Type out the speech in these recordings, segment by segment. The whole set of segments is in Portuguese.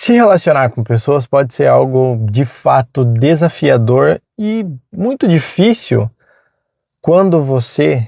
Se relacionar com pessoas pode ser algo de fato desafiador e muito difícil quando você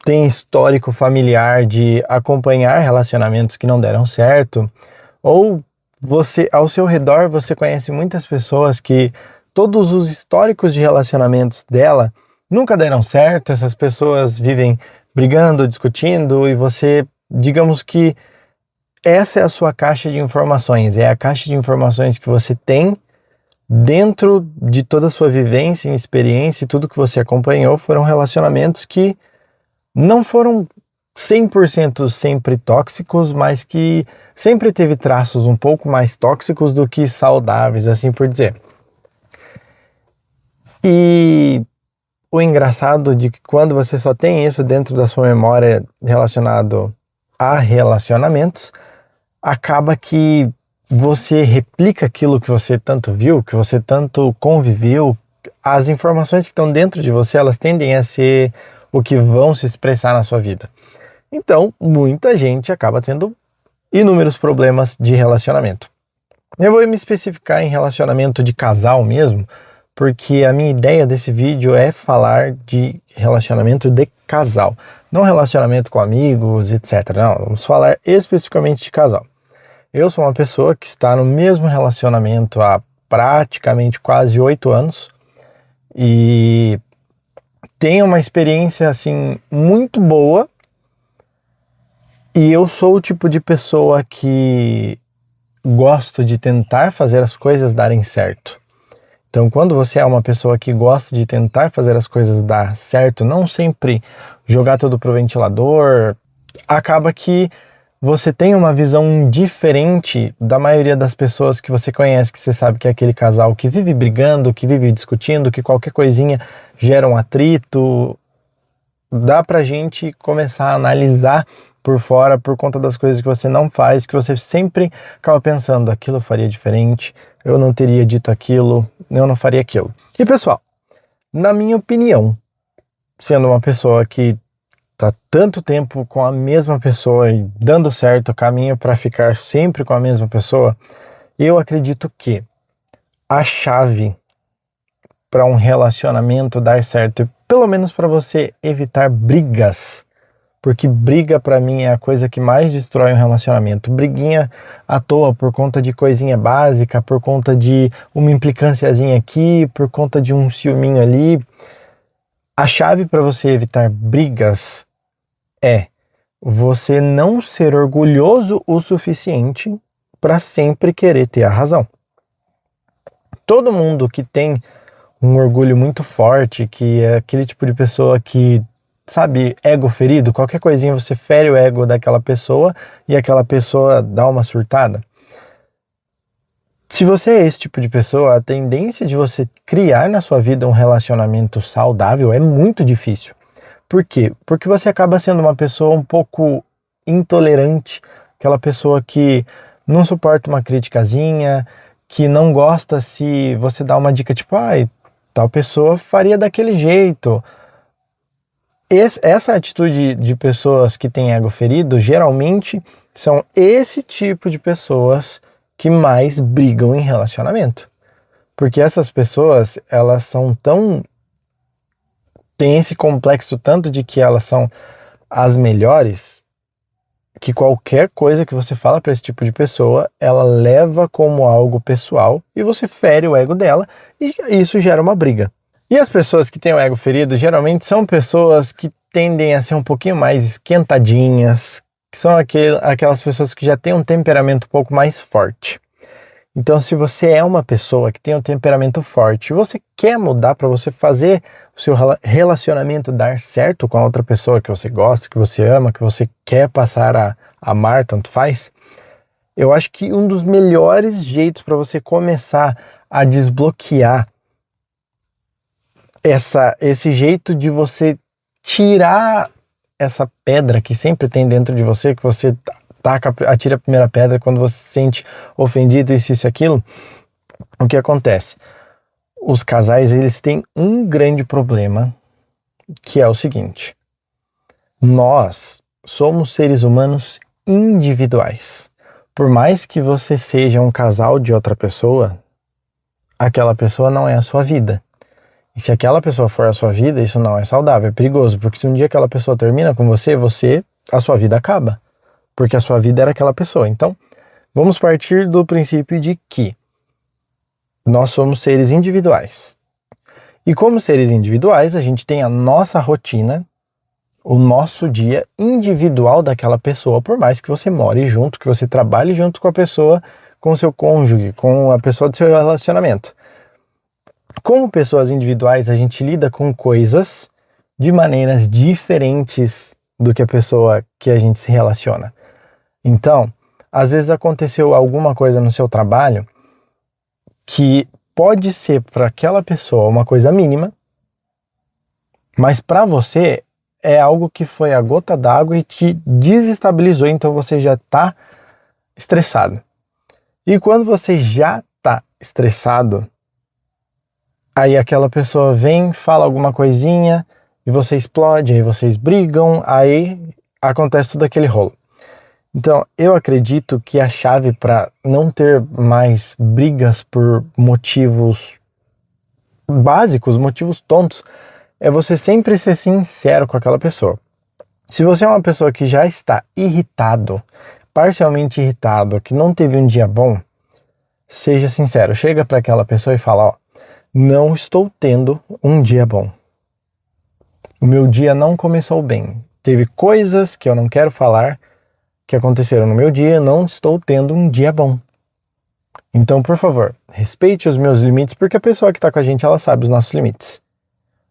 tem histórico familiar de acompanhar relacionamentos que não deram certo, ou você, ao seu redor, você conhece muitas pessoas que todos os históricos de relacionamentos dela nunca deram certo, essas pessoas vivem brigando, discutindo, e você, digamos que essa é a sua caixa de informações, é a caixa de informações que você tem dentro de toda a sua vivência e experiência, e tudo que você acompanhou foram relacionamentos que não foram 100% sempre tóxicos, mas que sempre teve traços um pouco mais tóxicos do que saudáveis, assim por dizer. E o engraçado de que quando você só tem isso dentro da sua memória relacionado a relacionamentos, acaba que você replica aquilo que você tanto viu, que você tanto conviveu. As informações que estão dentro de você, elas tendem a ser o que vão se expressar na sua vida. Então, muita gente acaba tendo inúmeros problemas de relacionamento. Eu vou me especificar em relacionamento de casal mesmo, porque a minha ideia desse vídeo é falar de relacionamento de casal, não relacionamento com amigos, etc. Não, vamos falar especificamente de casal. Eu sou uma pessoa que está no mesmo relacionamento há praticamente quase 8 anos e tenho uma experiência assim muito boa, e eu sou o tipo de pessoa que gosto de tentar fazer as coisas darem certo. Então, quando você é uma pessoa que gosta de tentar fazer as coisas dar certo, não sempre jogar tudo pro ventilador, acaba que você tem uma visão diferente da maioria das pessoas que você conhece, que você sabe que é aquele casal que vive brigando, que vive discutindo, que qualquer coisinha gera um atrito. Dá pra gente começar a analisar por fora por conta das coisas que você não faz, que você sempre acaba pensando, aquilo eu faria diferente, eu não teria dito aquilo, eu não faria aquilo. E pessoal, na minha opinião, sendo uma pessoa que tá tanto tempo com a mesma pessoa e dando certo o caminho para ficar sempre com a mesma pessoa, eu acredito que a chave para um relacionamento dar certo, pelo menos para você evitar brigas, porque briga para mim é a coisa que mais destrói um relacionamento. Briguinha à toa por conta de coisinha básica, por conta de uma implicânciazinha aqui, por conta de um ciúminho ali. A chave para você evitar brigas é você não ser orgulhoso o suficiente para sempre querer ter a razão. Todo mundo que tem um orgulho muito forte, que é aquele tipo de pessoa que, sabe, ego ferido, qualquer coisinha você fere o ego daquela pessoa e aquela pessoa dá uma surtada. Se você é esse tipo de pessoa, a tendência de você criar na sua vida um relacionamento saudável é muito difícil. Por quê? Porque você acaba sendo uma pessoa um pouco intolerante, aquela pessoa que não suporta uma criticazinha, que não gosta se você dá uma dica tipo, tal pessoa faria daquele jeito. Essa atitude de pessoas que têm ego ferido, geralmente são esse tipo de pessoas que mais brigam em relacionamento. Porque essas pessoas, elas são tão... têm esse complexo tanto de que elas são as melhores, que qualquer coisa que você fala para esse tipo de pessoa, ela leva como algo pessoal e você fere o ego dela e isso gera uma briga. E as pessoas que têm o ego ferido geralmente são pessoas que tendem a ser um pouquinho mais esquentadinhas, que são aquelas pessoas que já têm um temperamento um pouco mais forte. Então, se você é uma pessoa que tem um temperamento forte e você quer mudar para você fazer o seu relacionamento dar certo com a outra pessoa que você gosta, que você ama, que você quer passar a amar, tanto faz, eu acho que um dos melhores jeitos para você começar a desbloquear esse jeito de você tirar essa pedra que sempre tem dentro de você, que você atira a primeira pedra quando você se sente ofendido, isso e aquilo. O que acontece? Os casais, eles têm um grande problema, que é o seguinte: nós somos seres humanos individuais. Por mais que você seja um casal de outra pessoa, aquela pessoa não é a sua vida. E se aquela pessoa for a sua vida, isso não é saudável, é perigoso, porque se um dia aquela pessoa termina com você, a sua vida acaba, porque a sua vida era aquela pessoa. Então, vamos partir do princípio de que nós somos seres individuais. E como seres individuais, a gente tem a nossa rotina, o nosso dia individual daquela pessoa, por mais que você more junto, que você trabalhe junto com a pessoa, com o seu cônjuge, com a pessoa do seu relacionamento. Como pessoas individuais, a gente lida com coisas de maneiras diferentes do que a pessoa que a gente se relaciona. Então, às vezes aconteceu alguma coisa no seu trabalho que pode ser para aquela pessoa uma coisa mínima, mas para você é algo que foi a gota d'água e te desestabilizou, então você já está estressado. E quando você já está estressado, aí aquela pessoa vem, fala alguma coisinha e você explode, aí vocês brigam, aí acontece tudo aquele rolo. Então, eu acredito que a chave para não ter mais brigas por motivos básicos, motivos tontos, é você sempre ser sincero com aquela pessoa. Se você é uma pessoa que já está irritado, parcialmente irritado, que não teve um dia bom, seja sincero. Chega para aquela pessoa e fala, ó, não estou tendo um dia bom. O meu dia não começou bem. Teve coisas que eu não quero falar que aconteceram no meu dia, não estou tendo um dia bom. Então, por favor, respeite os meus limites, porque a pessoa que está com a gente, ela sabe os nossos limites.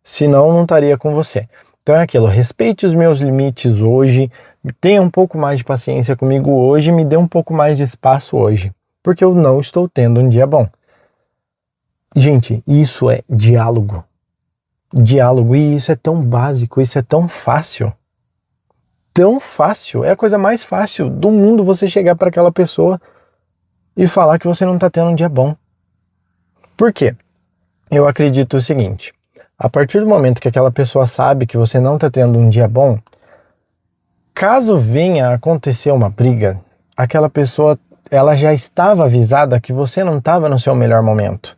Senão, não estaria com você. Então é aquilo, respeite os meus limites hoje, tenha um pouco mais de paciência comigo hoje, me dê um pouco mais de espaço hoje, porque eu não estou tendo um dia bom. Gente, isso é diálogo. Diálogo, e isso é tão básico, isso é tão fácil. Tão fácil, é a coisa mais fácil do mundo você chegar para aquela pessoa e falar que você não está tendo um dia bom. Por quê? Eu acredito o seguinte, a partir do momento que aquela pessoa sabe que você não está tendo um dia bom, caso venha a acontecer uma briga, aquela pessoa, ela já estava avisada que você não estava no seu melhor momento.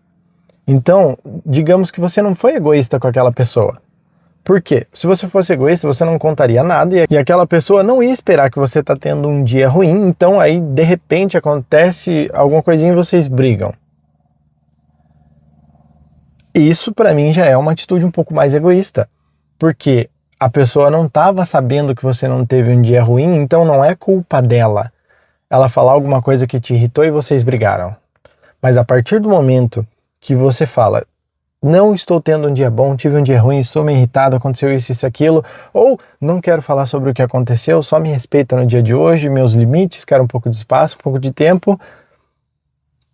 Então, digamos que você não foi egoísta com aquela pessoa. Por quê? Se você fosse egoísta, você não contaria nada e aquela pessoa não ia esperar que você está tendo um dia ruim, então aí de repente acontece alguma coisinha e vocês brigam. Isso para mim já é uma atitude um pouco mais egoísta, porque a pessoa não estava sabendo que você não teve um dia ruim, então não é culpa dela ela falar alguma coisa que te irritou e vocês brigaram. Mas a partir do momento que você fala, não estou tendo um dia bom, tive um dia ruim, estou meio irritado, aconteceu isso, aquilo, ou não quero falar sobre o que aconteceu, só me respeita no dia de hoje, meus limites, quero um pouco de espaço, um pouco de tempo.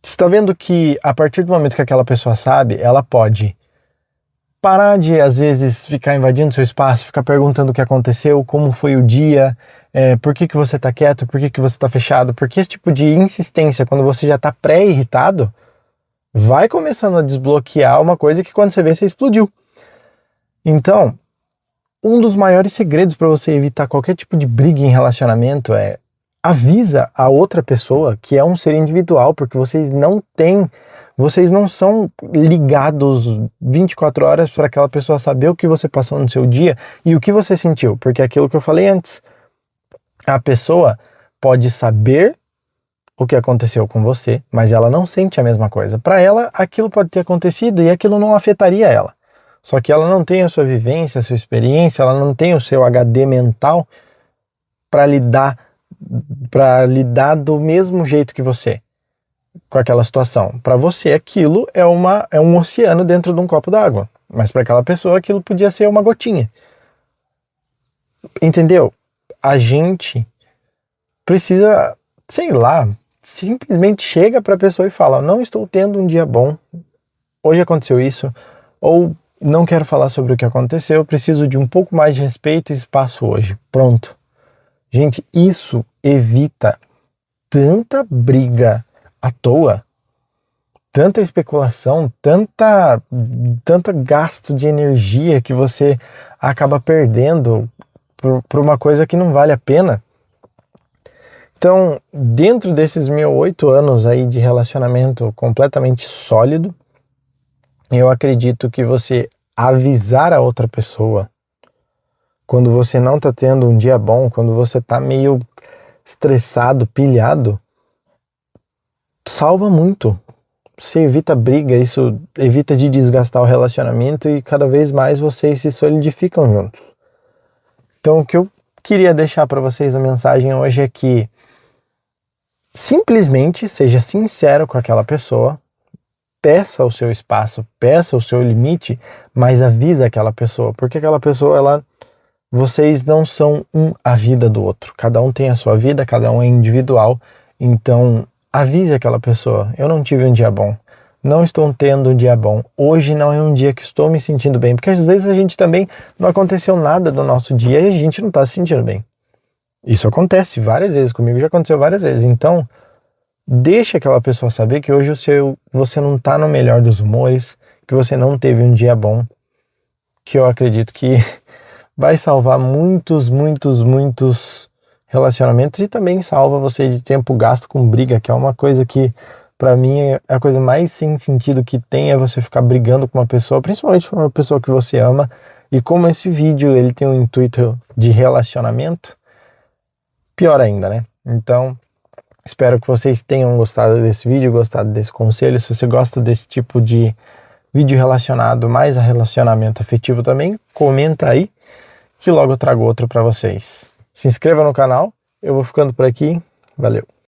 Você está vendo que a partir do momento que aquela pessoa sabe, ela pode parar de, às vezes, ficar invadindo seu espaço, ficar perguntando o que aconteceu, como foi o dia, por que você está quieto, por que você está fechado, porque esse tipo de insistência, quando você já está pré-irritado, vai começando a desbloquear uma coisa que quando você vê, você explodiu. Então, um dos maiores segredos para você evitar qualquer tipo de briga em relacionamento é avisa a outra pessoa que é um ser individual, porque vocês não são ligados 24 horas para aquela pessoa saber o que você passou no seu dia e o que você sentiu, porque é aquilo que eu falei antes. A pessoa pode saber o que aconteceu com você, mas ela não sente a mesma coisa. Para ela, aquilo pode ter acontecido e aquilo não afetaria ela. Só que ela não tem a sua vivência, a sua experiência, ela não tem o seu HD mental para lidar do mesmo jeito que você com aquela situação. Para você, aquilo é um oceano dentro de um copo d'água, mas para aquela pessoa, aquilo podia ser uma gotinha. Entendeu? A gente precisa, sei lá, simplesmente chega para a pessoa e fala, não estou tendo um dia bom, hoje aconteceu isso, ou não quero falar sobre o que aconteceu, preciso de um pouco mais de respeito e espaço hoje. Pronto. Gente, isso evita tanta briga à toa, tanta especulação, tanto gasto de energia que você acaba perdendo por uma coisa que não vale a pena. Então, dentro desses meus 8 anos aí de relacionamento completamente sólido, eu acredito que você avisar a outra pessoa quando você não tá tendo um dia bom, quando você tá meio estressado, pilhado, salva muito. Você evita briga, isso evita de desgastar o relacionamento e cada vez mais vocês se solidificam juntos. Então, o que eu queria deixar para vocês a mensagem hoje é que simplesmente seja sincero com aquela pessoa, peça o seu espaço, peça o seu limite, mas avisa aquela pessoa, porque aquela pessoa, vocês não são a vida do outro. Cada um tem a sua vida, cada um é individual, então avise aquela pessoa, eu não tive um dia bom, não estou tendo um dia bom, hoje não é um dia que estou me sentindo bem, porque às vezes a gente também não aconteceu nada no nosso dia e a gente não está se sentindo bem. Isso acontece várias vezes, comigo já aconteceu várias vezes, então deixa aquela pessoa saber que hoje você não está no melhor dos humores, que você não teve um dia bom, que eu acredito que vai salvar muitos relacionamentos e também salva você de tempo gasto com briga, que é uma coisa que pra mim é a coisa mais sem sentido que tem, é você ficar brigando com uma pessoa, principalmente com uma pessoa que você ama. E como esse vídeo ele tem um intuito de relacionamento, pior ainda, né? Então, espero que vocês tenham gostado desse vídeo, gostado desse conselho. Se você gosta desse tipo de vídeo relacionado mais a relacionamento afetivo também, comenta aí que logo eu trago outro para vocês. Se inscreva no canal, eu vou ficando por aqui, valeu!